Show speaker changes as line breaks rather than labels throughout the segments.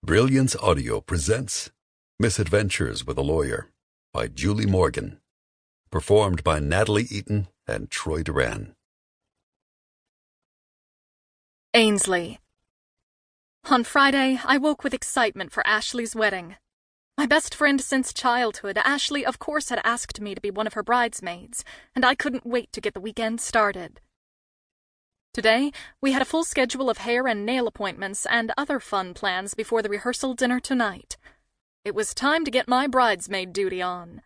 Brilliance Audio presents Misadventures with a Lawyer by Julie Morgan, performed by Natalie Eaton and Troy Duran.
Ainsley. On Friday, I woke with excitement for Ashley's wedding. My best friend since childhood, Ashley of course had asked me to be one of her bridesmaids, and I couldn't wait to get the weekend started. Today, we had a full schedule of hair and nail appointments and other fun plans before the rehearsal dinner tonight. It was time to get my bridesmaid duty on.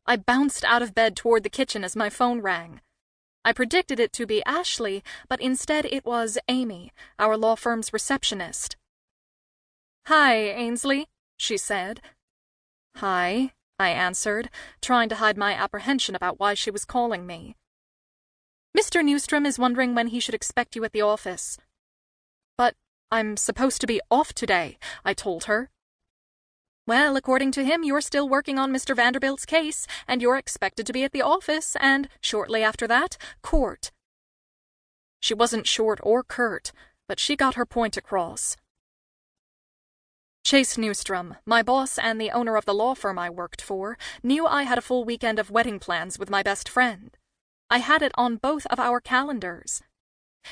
I bounced out of bed toward the kitchen as my phone rang. I predicted it to be Ashley, but instead it was Amy, our law firm's receptionist. "Hi, Ainsley," she said. "Hi," I answered, trying to hide my apprehension about why she was calling me. "Mr. Newstrom is wondering when he should expect you at the office." "But I'm supposed to be off today," I told her. "Well, according to him, you're still working on Mr. Vanderbilt's case, and you're expected to be at the office, and, shortly after that, court." She wasn't short or curt, but she got her point across. Chase Newstrom, my boss and the owner of the law firm I worked for, knew I had a full weekend of wedding plans with my best friend. I had it on both of our calendars.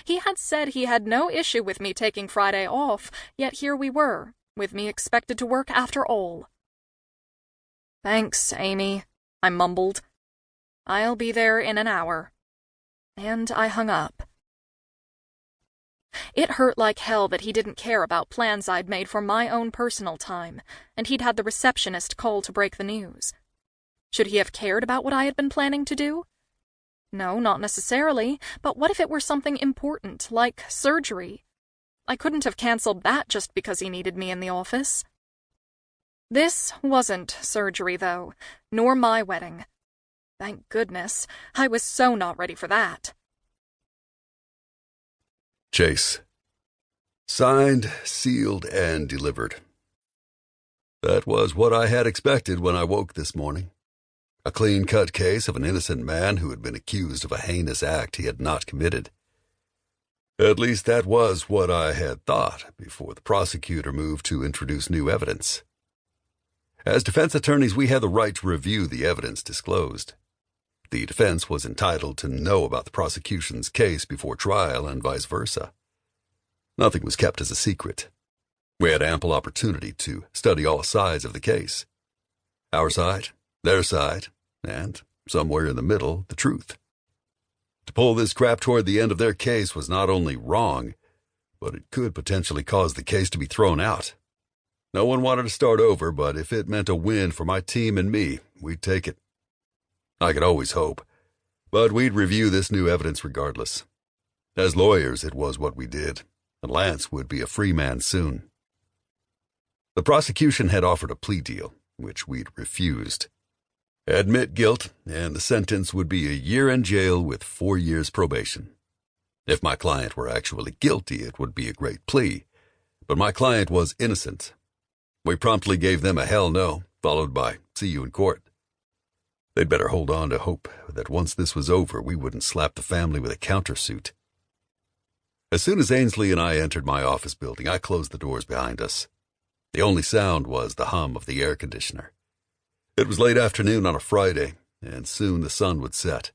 He had said he had no issue with me taking Friday off, yet here we were, with me expected to work after all. "Thanks, Amy," I mumbled. "I'll be there in an hour." And I hung up. It hurt like hell that he didn't care about plans I'd made for my own personal time, and he'd had the receptionist call to break the news. Should he have cared about what I had been planning to do? No, not necessarily, but what if it were something important, like surgery? I couldn't have canceled that just because he needed me in the office. This wasn't surgery, though, nor my wedding. Thank goodness, I was so not ready for that.
Chase. Signed, sealed, and delivered. That was what I had expected when I woke this morning. A clean-cut case of an innocent man who had been accused of a heinous act he had not committed. At least that was what I had thought before the prosecutor moved to introduce new evidence. As defense attorneys, we had the right to review the evidence disclosed. The defense was entitled to know about the prosecution's case before trial and vice versa. Nothing was kept as a secret. We had ample opportunity to study all sides of the case. Our side, their side, and, somewhere in the middle, the truth. To pull this crap toward the end of their case was not only wrong, but it could potentially cause the case to be thrown out. No one wanted to start over, but if it meant a win for my team and me, we'd take it. I could always hope, but we'd review this new evidence regardless. As lawyers, it was what we did, and Lance would be a free man soon. The prosecution had offered a plea deal, which we'd refused. Admit guilt, and the sentence would be a year in jail with 4 years probation. If my client were actually guilty, it would be a great plea, but my client was innocent. We promptly gave them a hell no, followed by see you in court. They'd better hold on to hope that once this was over, we wouldn't slap the family with a countersuit. As soon as Ainsley and I entered my office building, I closed the doors behind us. The only sound was the hum of the air conditioner. It was late afternoon on a Friday, and soon the sun would set.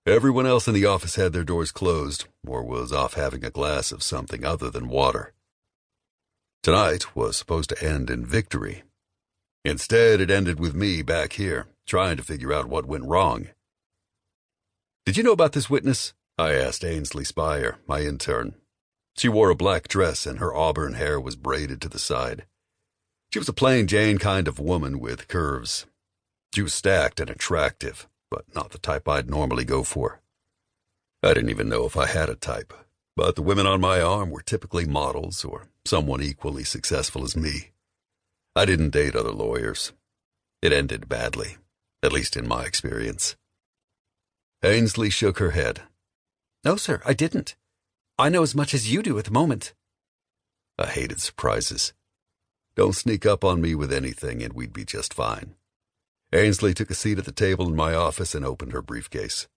Everyone else in the office had their doors closed, or was off having a glass of something other than water. Tonight was supposed to end in victory. Instead, it ended with me back here, trying to figure out what went wrong. "Did you know about this witness?" I asked Ainsley Speire, my intern. She wore a black dress and her auburn hair was braided to the side. She was a plain Jane kind of woman with curves. She was stacked and attractive, but not the type I'd normally go for. I didn't even know if I had a type, but the women on my arm were typically models or someone equally successful as me. I didn't date other lawyers. It ended badly, at least in my experience. Ainsley shook her head. "No, sir, I didn't. I know as much as you do at the moment." I hated surprises. Don't sneak up on me with anything and we'd be just fine. Ainsley took a seat at the table in my office and opened her briefcase.